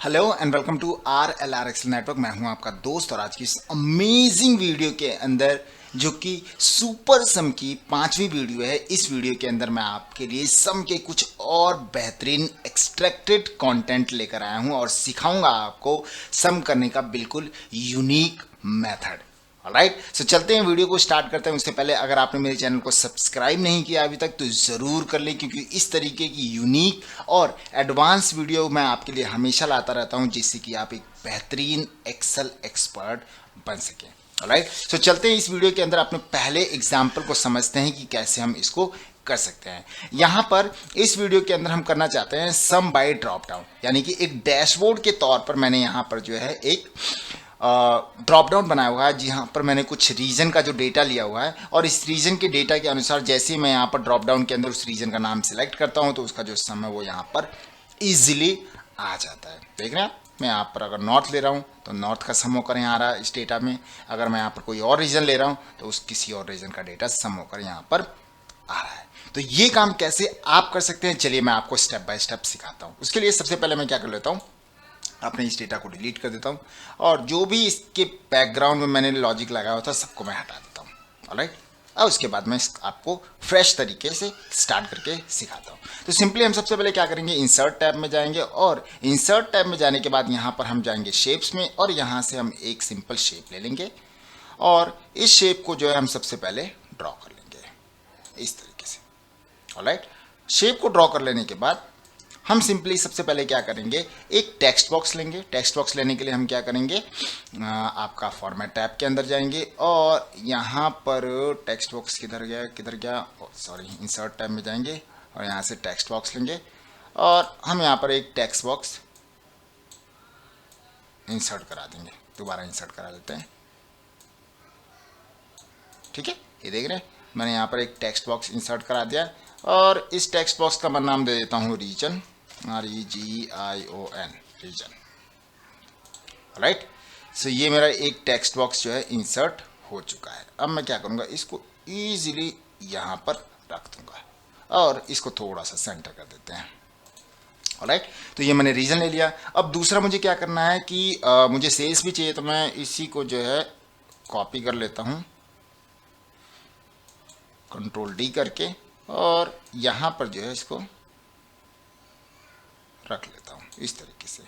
Hello and welcome to RLR excel network. मैं हूं आपका दोस्त और आज की इस अमेजिंग वीडियो के अंदर जो कि सुपर सम की 5वीं वीडियो है, इस वीडियो के अंदर मैं आपके लिए सम के कुछ और बेहतरीन एक्सट्रैक्टेड कंटेंट लेकर आया हूं और सिखाऊंगा आपको सम करने का बिल्कुल यूनिक मेथड। राइट, सो चलते हैं, वीडियो को स्टार्ट करते हैं। उससे पहले अगर आपने मेरे चैनल को सब्सक्राइब नहीं किया अभी तक तो ज़रूर कर लें, क्योंकि इस तरीके की यूनिक और एडवांस वीडियो मैं आपके लिए हमेशा लाता रहता हूं, जिससे कि आप एक बेहतरीन एक्सेल एक्सपर्ट बन सकें। राइट, सो चलते हैं इस वीडियो के अंदर अपने पहले एग्जाम्पल को समझते हैं कि कैसे हम इसको कर सकते हैं। यहां पर इस वीडियो के अंदर हम करना चाहते हैं सम बाय ड्रॉप डाउन, यानी कि एक डैशबोर्ड के तौर पर मैंने यहां पर जो है एक ड्रॉप डाउन बनाया हुआ है, जहां पर मैंने कुछ रीजन का जो डेटा लिया हुआ है और इस रीजन के डेटा के अनुसार जैसे मैं यहाँ पर ड्रॉप डाउन के अंदर उस रीजन का नाम सिलेक्ट करता हूं तो उसका जो सम है वो यहाँ पर इजीली आ जाता है। देख रहे हैं, मैं यहाँ पर अगर नॉर्थ ले रहा हूँ तो नॉर्थ का सम होकर यहाँ आ रहा है इस डेटा में। अगर मैं यहाँ पर कोई और रीजन ले रहा हूँ तो उस किसी और रीजन का डेटा सम होकर यहाँ पर आ रहा है। तो ये काम कैसे आप कर सकते हैं, चलिए मैं आपको स्टेप बाय स्टेप सिखाता हूँ। उसके लिए सबसे पहले मैं क्या कर लेता हूँ, अपने इस डेटा को डिलीट कर देता हूं और जो भी इसके बैकग्राउंड में मैंने लॉजिक लगाया हुआ था सबको मैं हटा देता हूं। ऑलराइट, और उसके बाद मैं आपको फ्रेश तरीके से स्टार्ट करके सिखाता हूं। तो सिंपली हम सबसे पहले क्या करेंगे, इंसर्ट टैब में जाएंगे और इंसर्ट टैब में जाने के बाद यहां पर हम जाएंगे शेप्स में और यहां से हम एक सिंपल शेप ले लेंगे और इस शेप को जो है हम सबसे पहले ड्रॉ कर लेंगे इस तरीके से। ऑलराइट, शेप को ड्रॉ कर लेने के बाद हम सिंपली सबसे पहले क्या करेंगे, एक टेक्स्ट बॉक्स लेंगे। टेक्स्ट बॉक्स लेने के लिए हम क्या करेंगे, आपका फॉर्मेट टैब के अंदर जाएंगे और यहाँ पर टेक्स्ट बॉक्स किधर गया सॉरी, इंसर्ट टैब में जाएंगे और यहाँ से टेक्स्ट बॉक्स लेंगे और हम यहाँ पर एक टेक्स्ट बॉक्स इंसर्ट करा देंगे। दोबारा इंसर्ट करा लेते हैं, ठीक है। ये देख रहे हैं, मैंने यहाँ पर एक टेक्स्ट बॉक्स इंसर्ट करा दिया और इस टेक्स्ट बॉक्स का मैं नाम दे देता हूँ रीजन, REGION, रीजन। राइट, सो ये मेरा एक टेक्स्ट बॉक्स जो है इंसर्ट हो चुका है। अब मैं क्या करूँगा, इसको इजीली यहाँ पर रख दूंगा और इसको थोड़ा सा सेंटर कर देते हैं। राइट, तो ये मैंने रीजन ले लिया। अब दूसरा मुझे क्या करना है कि मुझे सेल्स भी चाहिए, तो मैं इसी को जो है कॉपी कर लेता हूँ Ctrl+D करके और यहाँ पर जो है इसको रख लेता हूँ इस तरीके से,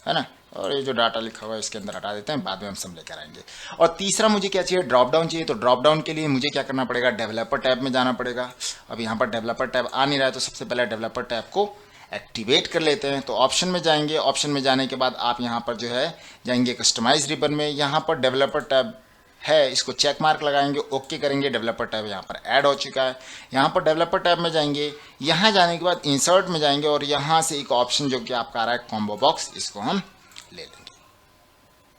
है ना। और ये जो डाटा लिखा हुआ है इसके अंदर हटा देते हैं, बाद में हम सम लेकर आएंगे। और तीसरा मुझे क्या चाहिए, ड्रॉप डाउन चाहिए। तो ड्रॉप डाउन के लिए मुझे क्या करना पड़ेगा, डेवलपर टैब में जाना पड़ेगा। अब यहाँ पर डेवलपर टैब आ नहीं रहा है तो सबसे पहले डेवलपर टैब को एक्टिवेट कर लेते हैं। तो ऑप्शन में जाएंगे, ऑप्शन में जाने के बाद आप यहाँ पर जो है जाएंगे कस्टमाइज रिबन में, यहाँ पर डेवलपर टैब है, इसको चेक मार्क लगाएंगे, ओके करेंगे, डेवलपर टैब यहाँ पर ऐड हो चुका है। यहाँ पर डेवलपर टैब में जाएंगे, यहाँ जाने के बाद इंसर्ट में जाएंगे और यहाँ से एक ऑप्शन जो कि आपका आ रहा है कॉम्बो बॉक्स, इसको हम ले लेंगे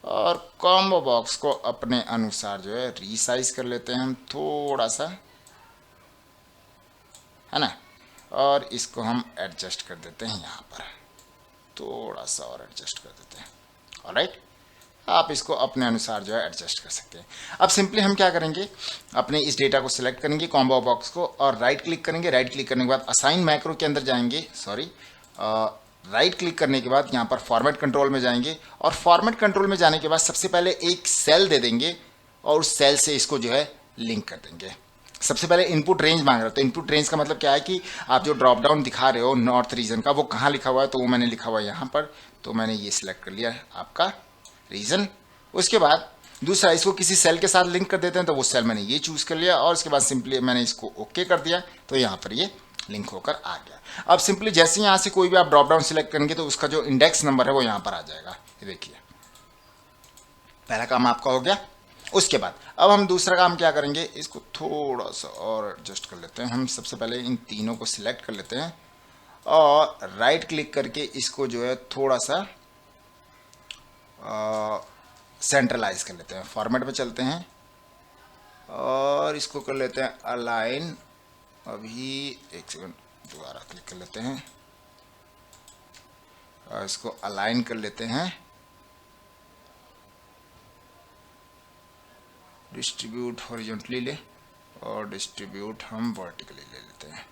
और कॉम्बो बॉक्स को अपने अनुसार जो है रीसाइज कर लेते हैं हम थोड़ा सा, है ना। और इसको हम एडजस्ट कर देते हैं, यहाँ पर थोड़ा सा और एडजस्ट कर देते हैं। ऑलराइट, आप इसको अपने अनुसार जो है एडजस्ट कर सकते हैं। अब सिंपली हम क्या करेंगे, अपने इस डेटा को सिलेक्ट करेंगे कॉम्बो बॉक्स को और राइट क्लिक करेंगे। राइट क्लिक करने के बाद असाइन मैक्रो के अंदर जाएंगे, सॉरी, राइट क्लिक करने के बाद यहाँ पर फॉर्मेट कंट्रोल में जाएंगे और फॉर्मेट कंट्रोल में जाने के बाद सबसे पहले एक सेल दे देंगे और उस सेल से इसको जो है लिंक कर देंगे। सबसे पहले इनपुट रेंज मांग रहे हो, तो इनपुट रेंज का मतलब क्या है कि आप जो ड्रॉप डाउन दिखा रहे हो नॉर्थ रीजन का वो कहाँ लिखा हुआ है, तो वो मैंने लिखा हुआ है यहाँ पर, तो मैंने ये सिलेक्ट कर लिया आपका रीजन। उसके बाद दूसरा, इसको किसी सेल के साथ लिंक कर देते हैं, तो वो सेल मैंने ये चूज कर लिया और उसके बाद सिंपली मैंने इसको ओके कर दिया, तो यहाँ पर ये लिंक होकर आ गया। अब सिंपली जैसे यहाँ से कोई भी आप ड्रॉप डाउन सिलेक्ट करेंगे तो उसका जो इंडेक्स नंबर है वो यहाँ पर आ जाएगा। ये देखिए, पहला काम आपका हो गया। उसके बाद अब हम दूसरा काम क्या करेंगे, इसको थोड़ा सा और एडजस्ट कर लेते हैं। हम सबसे पहले इन तीनों को सिलेक्ट कर लेते हैं और राइट क्लिक करके इसको जो है थोड़ा सा सेंट्रलाइज कर लेते हैं। फॉर्मेट पे चलते हैं और इसको कर लेते हैं अलाइन। अभी एक सेकंड, दोबारा क्लिक कर लेते हैं और इसको अलाइन कर लेते हैं। डिस्ट्रीब्यूट हॉरिजॉन्टली ले और डिस्ट्रीब्यूट हम वर्टिकली ले लेते हैं,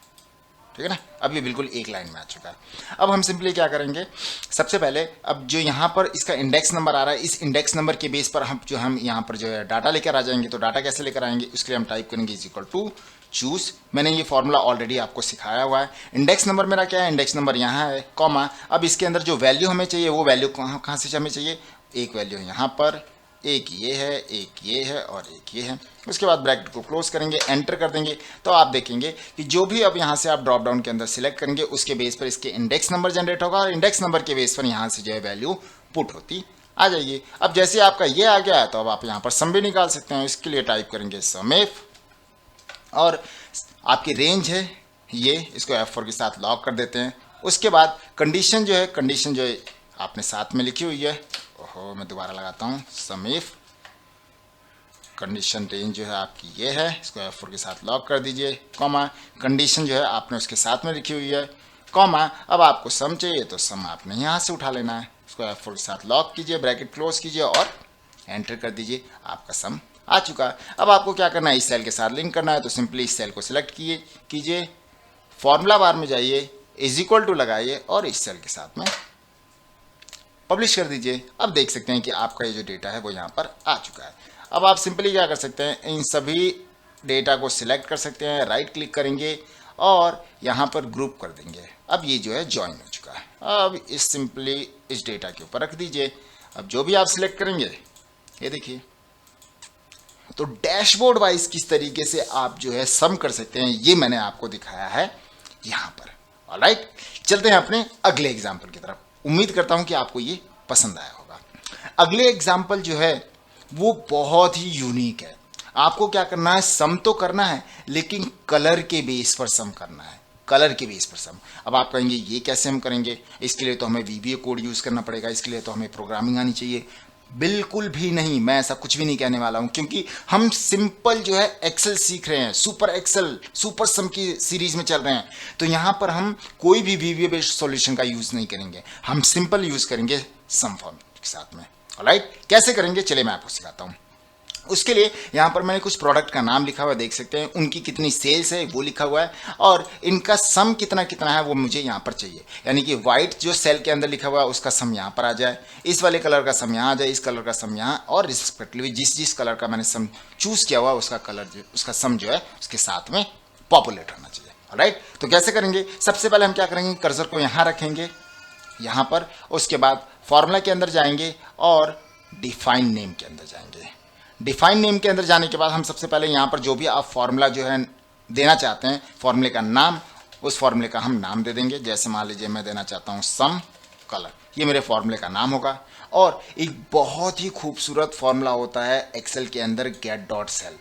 ठीक है ना। अब ये बिल्कुल एक लाइन में आ चुका है। अब हम सिंपली क्या करेंगे, सबसे पहले अब जो यहाँ पर इसका इंडेक्स नंबर आ रहा है, इस इंडेक्स नंबर के बेस पर हम यहाँ पर जो है डाटा लेकर आ जाएंगे। तो डाटा कैसे लेकर आएंगे, उसके लिए हम टाइप करेंगे इज इक्वल टू चूज। मैंने ये फॉर्मूला ऑलरेडी आपको सिखाया हुआ है। इंडेक्स नंबर मेरा क्या है, इंडेक्स नंबर यहाँ है, कॉमा। अब इसके अंदर जो वैल्यू हमें चाहिए वो वैल्यू कहाँ से हमें चाहिए, एक वैल्यू यहाँ पर, एक ये है, एक ये है और एक ये है। उसके बाद ब्रैकेट को क्लोज करेंगे, एंटर कर देंगे। तो आप देखेंगे कि जो भी अब यहाँ से आप ड्रॉप डाउन के अंदर सिलेक्ट करेंगे उसके बेस पर इसके इंडेक्स नंबर जनरेट होगा और इंडेक्स नंबर के बेस पर यहाँ से जो है वैल्यू पुट होती आ जाइए। अब जैसे आपका ये आ गया है तो अब आप यहाँ पर सम भी निकाल सकते हैं। इसके लिए टाइप करेंगे सम इफ, और आपकी रेंज है ये, इसको F4 के साथ लॉक कर देते हैं। उसके बाद कंडीशन जो है आपने साथ में लिखी हुई है, ओहो मैं दोबारा लगाता हूँ, सम इफ कंडीशन रेंज जो है आपकी ये है, इसको F4 के साथ लॉक कर दीजिए, कॉमा कंडीशन जो है आपने उसके साथ में लिखी हुई है, कॉमा। अब आपको सम चाहिए तो सम आपने यहाँ से उठा लेना है, इसको F4 के साथ लॉक कीजिए, ब्रैकेट क्लोज कीजिए और एंटर कर दीजिए, आपका सम आ चुका है। अब आपको क्या करना है, इस सेल के साथ लिंक करना है। तो सिंपली इस सेल को सिलेक्ट कीजिए, फॉर्मूला बार में जाइए, इज इक्वल टू लगाइए और इस सेल के साथ में पब्लिश कर दीजिए। अब देख सकते हैं कि आपका ये जो डेटा है वो यहाँ पर आ चुका है। अब आप सिंपली क्या कर सकते हैं, इन सभी डेटा को सिलेक्ट कर सकते हैं, राइट क्लिक करेंगे और यहाँ पर ग्रुप कर देंगे। अब ये जो है ज्वाइन हो चुका है। अब सिंपली इस डेटा के ऊपर रख दीजिए। अब जो भी आप सिलेक्ट करेंगे ये देखिए, तो डैशबोर्ड वाइज किस तरीके से आप जो है सम कर सकते हैं ये मैंने आपको दिखाया है यहाँ पर। ऑलराइट, चलते हैं अपने अगले एग्जाम्पल की तरफ। उम्मीद करता हूँ कि आपको ये पसंद आया होगा। अगले एग्जाम्पल जो है वो बहुत ही यूनिक है। आपको क्या करना है, सम तो करना है लेकिन कलर के बेस पर सम करना है, कलर के बेस पर सम। अब आप कहेंगे ये कैसे हम करेंगे, इसके लिए तो हमें VBA कोड यूज़ करना पड़ेगा, इसके लिए तो हमें प्रोग्रामिंग आनी चाहिए। बिल्कुल भी नहीं, मैं ऐसा कुछ भी नहीं कहने वाला हूं, क्योंकि हम सिंपल जो है एक्सेल सीख रहे हैं, सुपर एक्सेल सुपर सम की सीरीज में चल रहे हैं। तो यहां पर हम कोई भी VBA बेस्ड सॉल्यूशन का यूज नहीं करेंगे, हम सिंपल यूज करेंगे सम फॉर्मूले के साथ में। ऑलराइट, कैसे करेंगे चलिए मैं आपको सिखाता हूं। उसके लिए यहाँ पर मैंने कुछ प्रोडक्ट का नाम लिखा हुआ है, देख सकते हैं, उनकी कितनी सेल्स है वो लिखा हुआ है और इनका सम कितना कितना है वो मुझे यहाँ पर चाहिए। यानी कि वाइट जो सेल के अंदर लिखा हुआ है उसका सम यहाँ पर आ जाए, इस वाले कलर का सम यहाँ आ जाए, इस कलर का सम यहाँ, और रिस्पेक्टिवली जिस कलर का मैंने सम चूज किया हुआ उसका कलर जो उसका सम जो है उसके साथ में पॉपुलेट होना चाहिए। ऑलराइट, तो कैसे करेंगे, सबसे पहले हम क्या करेंगे, कर्सर को यहाँ रखेंगे यहाँ पर, उसके बाद फॉर्मूला के अंदर जाएंगे और डिफाइन नेम के अंदर जाएंगे। डिफाइन नेम के अंदर जाने के बाद हम सबसे पहले यहाँ पर जो भी आप फॉर्मूला जो है देना चाहते हैं, फॉर्मूले का नाम, उस फॉर्मूले का हम नाम दे देंगे। जैसे मान लीजिए मैं देना चाहता हूँ सम कलर, ये मेरे फॉर्मूले का नाम होगा। और एक बहुत ही खूबसूरत फॉर्मूला होता है एक्सेल के अंदर get dot cell.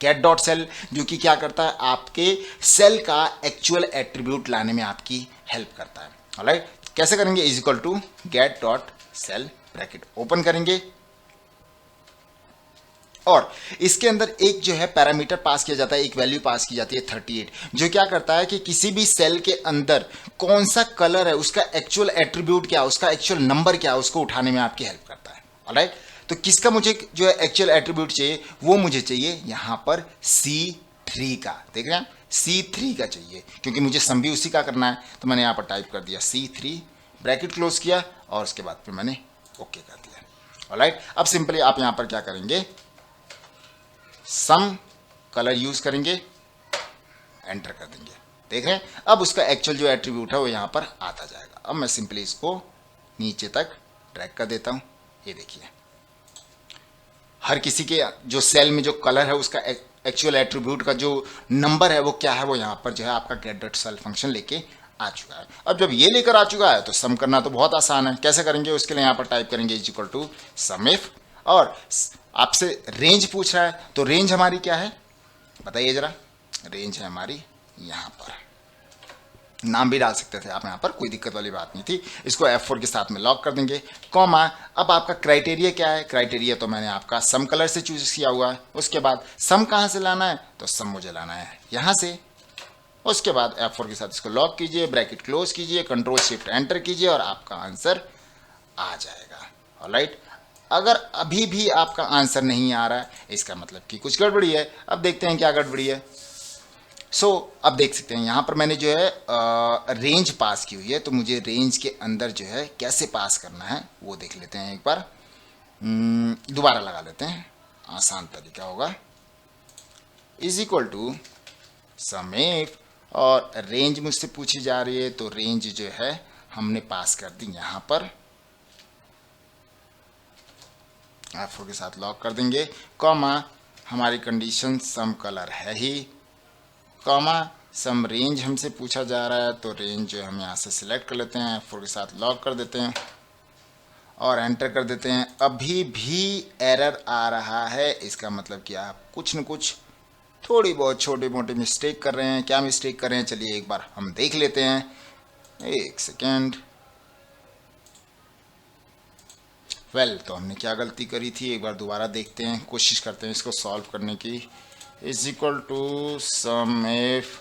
Get dot cell जो कि क्या करता है, आपके सेल का एक्चुअल एट्रीब्यूट लाने में आपकी हेल्प करता है। ऑलराइट, कैसे करेंगे, is equal to get dot cell, bracket open करेंगे और इसके अंदर एक जो है पैरामीटर पास किया जाता है, एक वैल्यू पास की जाती है 38, जो क्या करता है कि किसी भी सेल के अंदर कौन सा कलर है, उसका एक्चुअल एट्रीब्यूट क्या, उसका एक्चुअल नंबर क्या, उसको उठाने में आपकी हेल्प करता है। ऑलराइट, तो किसका मुझे जो है एक्चुअल एट्रीब्यूट चाहिए, वो मुझे चाहिए यहाँ पर C3 का, देख रहे हैं C3 का चाहिए, क्योंकि मुझे सम भी उसी का करना है। तो मैंने यहाँ पर टाइप कर दिया C3, ब्रैकेट क्लोज किया और उसके बाद फिर मैंने ओके कर दिया। ऑलराइट, अब सिंपली आप यहाँ पर क्या करेंगे, सम कलर यूज करेंगे, एंटर कर देंगे। देख रहे हैं, अब उसका एक्चुअल जो एट्रीब्यूट है वो यहां पर आता जाएगा। अब मैं सिंपली इसको नीचे तक ड्रैग कर देता हूं, ये देखिए हर किसी के जो सेल में जो कलर है उसका एक्चुअल एट्रीब्यूट का जो नंबर है वो क्या है, वो यहां पर जो है आपका गेट डॉट सेल फंक्शन लेके आ चुका है। अब जब ये लेकर आ चुका है तो सम करना तो बहुत आसान है। कैसे करेंगे, उसके लिए यहां पर टाइप करेंगे is equal to sum if, और आपसे रेंज पूछ रहा है तो रेंज हमारी क्या है बताइए जरा, रेंज है हमारी यहाँ पर, नाम भी डाल सकते थे आप यहाँ पर, कोई दिक्कत वाली बात नहीं थी। इसको F4 के साथ में लॉक कर देंगे, कॉमा। अब आपका क्राइटेरिया क्या है, क्राइटेरिया तो मैंने आपका सम कलर से चूज किया हुआ है। उसके बाद सम कहाँ से लाना है, तो सम मुझे लाना है यहाँ से। उसके बाद F4 के साथ इसको लॉक कीजिए, ब्रैकेट क्लोज कीजिए, कंट्रोल शिफ्ट एंटर कीजिए और आपका आंसर आ जाएगा। ऑलराइट, अगर अभी भी आपका आंसर नहीं आ रहा है इसका मतलब कि कुछ गड़बड़ी है। अब देखते हैं क्या गड़बड़ी है। सो अब देख सकते हैं यहाँ पर मैंने जो है रेंज पास की हुई है, तो मुझे रेंज के अंदर जो है कैसे पास करना है वो देख लेते हैं एक बार। दोबारा लगा लेते हैं, आसान तरीका होगा। Is equal to sum if, और रेंज मुझसे पूछी जा रही है तो रेंज जो है हमने पास कर दी यहाँ पर, F4 के साथ लॉक कर देंगे, कॉमा हमारी कंडीशन सम कलर है ही, कॉमा सम रेंज हमसे पूछा जा रहा है तो रेंज जो हम यहाँ से सिलेक्ट कर लेते हैं, F4 के साथ लॉक कर देते हैं और एंटर कर देते हैं। अभी भी एरर आ रहा है, इसका मतलब कि आप कुछ न कुछ थोड़ी बहुत छोटी मोटी मिस्टेक कर रहे हैं। क्या मिस्टेक कर रहे हैं चलिए एक बार हम देख लेते हैं, एक सेकेंड। वेल तो हमने क्या गलती करी थी एक बार दोबारा देखते हैं, कोशिश करते हैं इसको सॉल्व करने की। Is equal to sum if,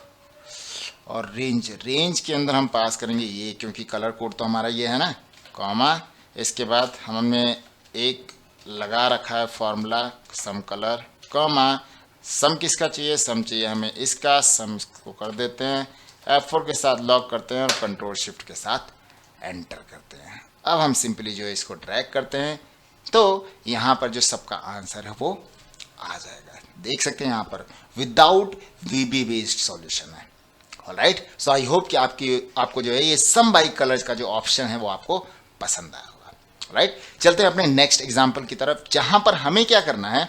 और रेंज के अंदर हम पास करेंगे ये, क्योंकि कलर कोड तो हमारा ये है ना, कॉमा इसके बाद हमने एक लगा रखा है फॉर्मूला सम कलर, कॉमा सम किसका चाहिए, सम चाहिए हमें इसका, सम को कर देते हैं, F4 के साथ लॉक करते हैं और कंट्रोल शिफ्ट के साथ एंटर करते हैं। अब हम सिंपली जो है इसको ड्रैग करते हैं तो यहाँ पर जो सबका आंसर है वो आ जाएगा। देख सकते हैं यहाँ पर विदाउट VB बेस्ड सॉल्यूशन है। ऑलराइट, सो आई होप कि आपको जो है ये सम बाई कलर्स का जो ऑप्शन है वो आपको पसंद आया होगा। राइट, चलते हैं अपने नेक्स्ट एग्जाम्पल की तरफ, जहां पर हमें क्या करना है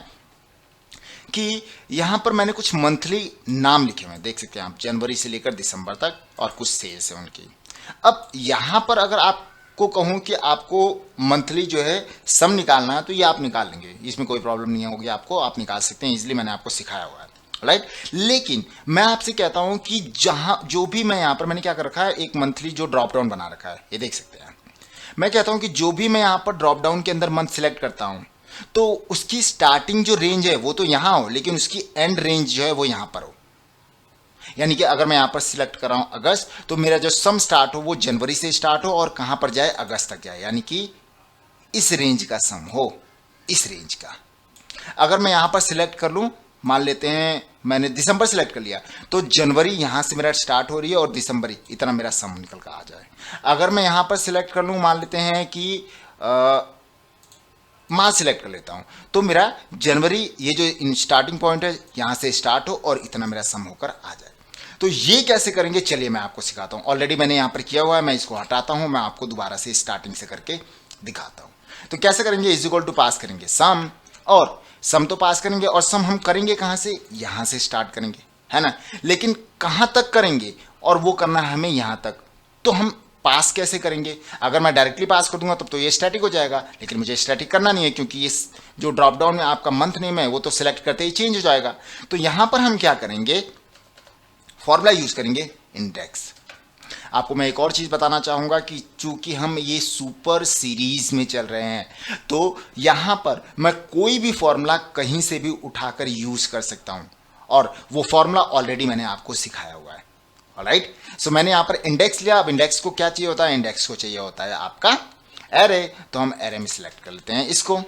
कि यहां पर मैंने कुछ मंथली नाम लिखे हुए हैं, देख सकते हैं आप, जनवरी से लेकर दिसंबर तक, और कुछ सेल्स है उनकी। अब यहां पर अगर आपको कहूं कि आपको मंथली जो है सम निकालना है तो ये आप निकाल लेंगे, इसमें कोई प्रॉब्लम नहीं होगी आपको, आप निकाल सकते हैं इजीली, मैंने आपको सिखाया हुआ है। राइट, लेकिन मैं आपसे कहता हूं कि जहां जो भी मैं यहां पर मैंने क्या कर रखा है, एक मंथली जो ड्रॉप डाउन बना रखा है, ये देख सकते हैं। मैं कहता हूं कि जो भी मैं यहां पर ड्रॉप डाउन के अंदर मंथ सिलेक्ट करता हूं तो उसकी स्टार्टिंग जो रेंज है वो तो यहां हो, लेकिन उसकी एंड रेंज जो है वो यहां पर हो। यानी कि अगर मैं यहां पर सिलेक्ट कर रहा हूं अगस्त, तो मेरा जो सम स्टार्ट हो वो जनवरी से स्टार्ट हो और कहां पर जाए, अगस्त तक जाए, यानी कि इस रेंज का सम हो, इस रेंज का। अगर मैं यहां पर सिलेक्ट कर लूं, मान लेते हैं मैंने दिसंबर सिलेक्ट कर लिया, तो जनवरी यहां से मेरा स्टार्ट हो रही है और दिसंबर इतना मेरा सम निकल कर आ जाए। अगर मैं यहां पर सिलेक्ट कर लूं, मान लेते हैं कि मार्च सिलेक्ट कर लेता हूं, तो मेरा जनवरी ये जो स्टार्टिंग पॉइंट है यहां से स्टार्ट हो और इतना मेरा सम होकर आ जाए। तो ये कैसे करेंगे चलिए मैं आपको सिखाता हूं। ऑलरेडी मैंने यहां पर किया हुआ है, मैं इसको हटाता हूं, मैं आपको दोबारा से स्टार्टिंग से करके दिखाता हूं। तो कैसे करेंगे, इज इक्वल टू पास करेंगे सम, और सम तो पास करेंगे, और सम हम करेंगे कहां से, यहां से स्टार्ट करेंगे, है ना, लेकिन कहां तक करेंगे, और वो करना है हमें यहां तक। तो हम पास कैसे करेंगे, अगर मैं डायरेक्टली पास कर दूंगा तब तो ये स्टैटिक हो जाएगा, लेकिन मुझे स्टैटिक करना नहीं है, क्योंकि ये जो ड्रॉप डाउन में आपका मंथ नेम है वो तो सिलेक्ट करते ही चेंज हो जाएगा। तो यहां पर हम क्या करेंगे, फॉर्मूला यूज करेंगे इंडेक्स। आपको मैं एक और चीज बताना चाहूंगा कि चूंकि हम ये सुपर सीरीज में चल रहे हैं, तो यहां पर मैं कोई भी फॉर्मूला कहीं से भी उठाकर यूज कर सकता हूं, और वो फॉर्मूला ऑलरेडी मैंने आपको सिखाया हुआ है। ऑलराइट, सो मैंने यहां पर इंडेक्स लिया। अब इंडेक्स को क्या चाहिए होता है, इंडेक्स को चाहिए होता है आपका एरे, तो हम एरे में सिलेक्ट कर लेते हैं, इसको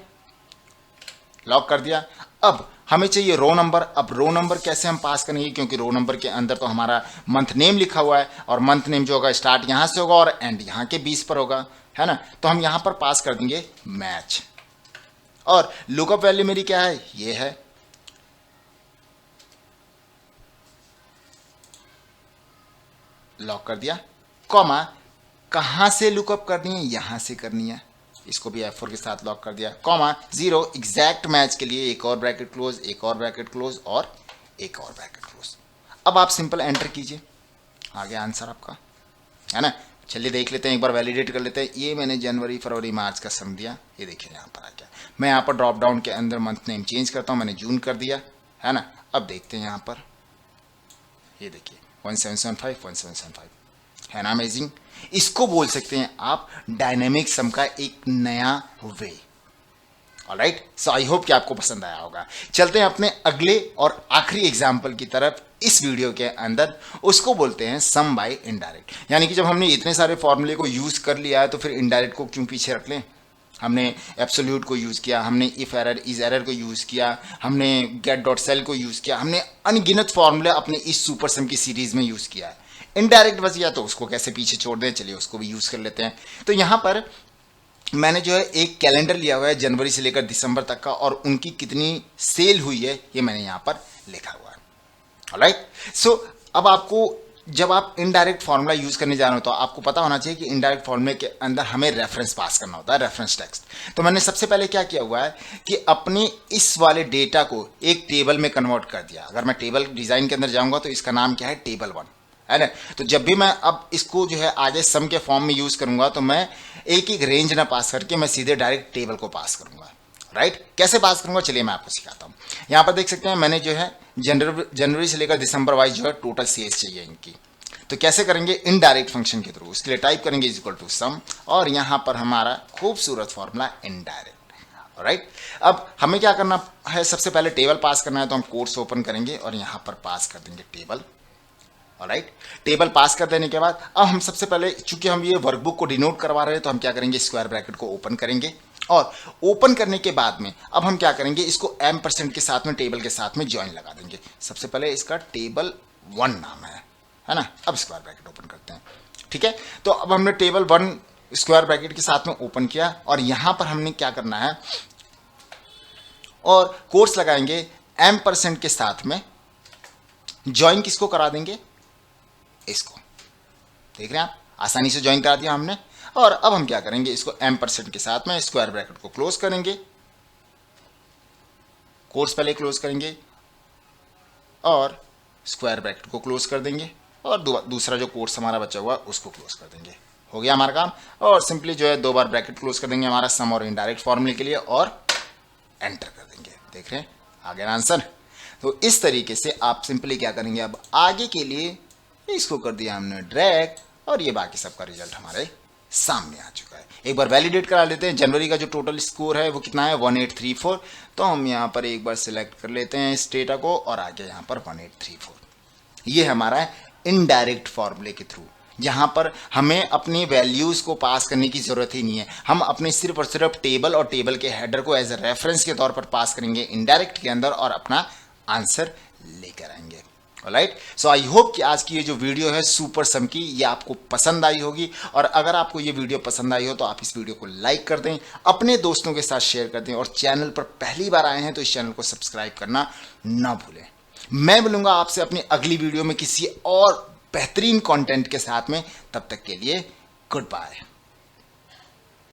लॉक कर दिया। अब हमें चाहिए रो नंबर। अब रो नंबर कैसे हम पास करेंगे, क्योंकि रो नंबर के अंदर तो हमारा मंथ नेम लिखा हुआ है, और मंथ नेम जो होगा स्टार्ट यहां से होगा और एंड यहां के 20 पर होगा, है ना। तो हम यहां पर पास कर देंगे मैच, और लुकअप वैल्यू मेरी क्या है, ये है, लॉक कर दिया, कॉमा कहां से लुकअप करनी है, यहां से करनी है, इसको भी F4 के साथ लॉक कर दिया, कॉमा 0 एग्जैक्ट मैच के लिए एक और ब्रैकेट क्लोज, एक और ब्रैकेट क्लोज, और एक और ब्रैकेट क्लोज। अब आप सिंपल एंटर कीजिए, आ गया आंसर आपका, है ना। चलिए देख लेते हैं, एक बार वैलिडेट कर लेते हैं। ये मैंने जनवरी फरवरी मार्च का सम दिया, ये देखिए यहाँ पर आ गया। मैं यहाँ पर ड्रॉप डाउन के अंदर मंथ नेम चेंज करता हूँ, मैंने जून कर दिया, है ना। अब देखते हैं यहाँ पर, ये देखिए 1775 1775, है ना अमेजिंग। इसको बोल सकते हैं आप डायनेमिक सम का एक नया वे। ऑलराइट, सो आई होप कि आपको पसंद आया होगा। चलते हैं अपने अगले और आखिरी एग्जाम्पल की तरफ इस वीडियो के अंदर, उसको बोलते हैं सम बाय इनडायरेक्ट। यानी कि जब हमने इतने सारे फॉर्मूले को यूज कर लिया है तो फिर इनडायरेक्ट को क्यों पीछे रख लें, हमने एब्सोल्यूट को यूज़ किया, हमने इफ एरर इज एरर को यूज़ किया, हमने गेट डॉट सेल को यूज़ किया, हमने अनगिनत फॉर्मूले अपने इस सुपर सम की सीरीज में यूज़ किया है। इनडायरेक्ट बच गया तो उसको कैसे पीछे छोड़ दें, चलिए उसको भी यूज़ कर लेते हैं। तो यहाँ पर मैंने जो है एक कैलेंडर लिया हुआ है जनवरी से लेकर दिसंबर तक का, और उनकी कितनी सेल हुई है ये मैंने यहाँ पर लिखा हुआ है। ऑलराइट, सो अब आपको जब आप इनडायरेक्ट फॉर्मूला यूज करने जा रहे हो तो आपको पता होना चाहिए कि इनडायरेक्ट फॉर्मूले के अंदर हमें रेफरेंस पास करना होता है, रेफरेंस टेक्स्ट। तो मैंने सबसे पहले क्या किया हुआ है कि अपने इस वाले डेटा को एक टेबल में कन्वर्ट कर दिया। अगर मैं टेबल डिजाइन के अंदर जाऊंगा तो इसका नाम क्या है, टेबल 1 है ना। तो जब भी मैं अब इसको जो है आगे सम के फॉर्म में यूज करूंगा तो मैं एक एक रेंज ना पास करके मैं सीधे डायरेक्ट टेबल को पास करूंगा। राइट, कैसे पास करूंगा चलिए मैं आपको सिखाता हूं। यहां पर देख सकते हैं मैंने जो है जनवरी से लेकर दिसंबर वाइज जो है टोटल सेल्स चाहिए इनकी। तो कैसे करेंगे, इनडायरेक्ट फंक्शन के थ्रू। उसके लिए टाइप करेंगे इज इक्वल टू सम, और यहां पर हमारा खूबसूरत फॉर्मूला इनडायरेक्ट। राइट, अब हमें क्या करना है, सबसे पहले टेबल पास करना है, तो हम कोर्स ओपन करेंगे और यहां पर पास कर देंगे टेबल। ऑलराइट, टेबल पास कर देने के बाद अब हम सबसे पहले, चूंकि हम ये वर्कबुक को डिनोट करवा रहे हैं, तो हम क्या करेंगे, स्क्वायर ब्रैकेट को ओपन करेंगे, और ओपन करने के बाद में अब हम क्या करेंगे, इसको M% के साथ में टेबल के साथ में ज्वाइन लगा देंगे। सबसे पहले इसका टेबल 1 नाम है ना। अब स्क्वायर ब्रैकेट ओपन करते हैं, ठीक है। तो अब हमने टेबल 1 स्क्वायर ब्रैकेट के साथ में ओपन किया, और यहां पर हमने क्या करना है, और कोर्स लगाएंगे M% के साथ में ज्वाइन किसको करा देंगे, इसको। देख रहे हैं आप, आसानी से ज्वाइन करा दिया हमने। और अब हम क्या करेंगे, इसको M% के साथ में स्क्वायर ब्रैकेट को क्लोज करेंगे, कोर्स पहले क्लोज करेंगे और स्क्वायर ब्रैकेट को क्लोज कर देंगे, और दूसरा जो कोर्स हमारा बचा हुआ उसको क्लोज कर देंगे। हो गया हमारा काम। और सिंपली जो है 2 बार ब्रैकेट क्लोज कर देंगे हमारा सम और इनडायरेक्ट फॉर्मूले के लिए, और एंटर कर देंगे। देख रहे हैं आ गया आंसर। तो इस तरीके से आप सिंपली क्या करेंगे, अब आगे के लिए इसको कर दिया हमने ड्रैग, और ये बाकी सबका रिजल्ट हमारे सामने आ चुका है। एक बार वैलिडेट करा लेते हैं। जनवरी का जो टोटल स्कोर है वो कितना है, 1834। तो हम यहाँ पर एक बार सिलेक्ट कर लेते हैं इस डेटा को, और आगे यहाँ पर 1834। ये हमारा है इनडायरेक्ट फॉर्मूले के थ्रू, जहां पर हमें अपनी वैल्यूज को पास करने की जरूरत ही नहीं है। हम अपने सिर्फ और सिर्फ टेबल और टेबल के हेडर को एज ए रेफरेंस के तौर पर पास करेंगे इनडायरेक्ट के अंदर, और अपना आंसर लेकर आएंगे। ऑलराइट, सो आई होप कि आज की ये जो वीडियो है सुपर सम की, ये आपको पसंद आई होगी। और अगर आपको ये वीडियो पसंद आई हो तो आप इस वीडियो को लाइक कर दें, अपने दोस्तों के साथ शेयर कर दें, और चैनल पर पहली बार आए हैं तो इस चैनल को सब्सक्राइब करना ना भूलें। मैं मिलूंगा आपसे अपनी अगली वीडियो में किसी और बेहतरीन कंटेंट के साथ में। तब तक के लिए गुड बाय।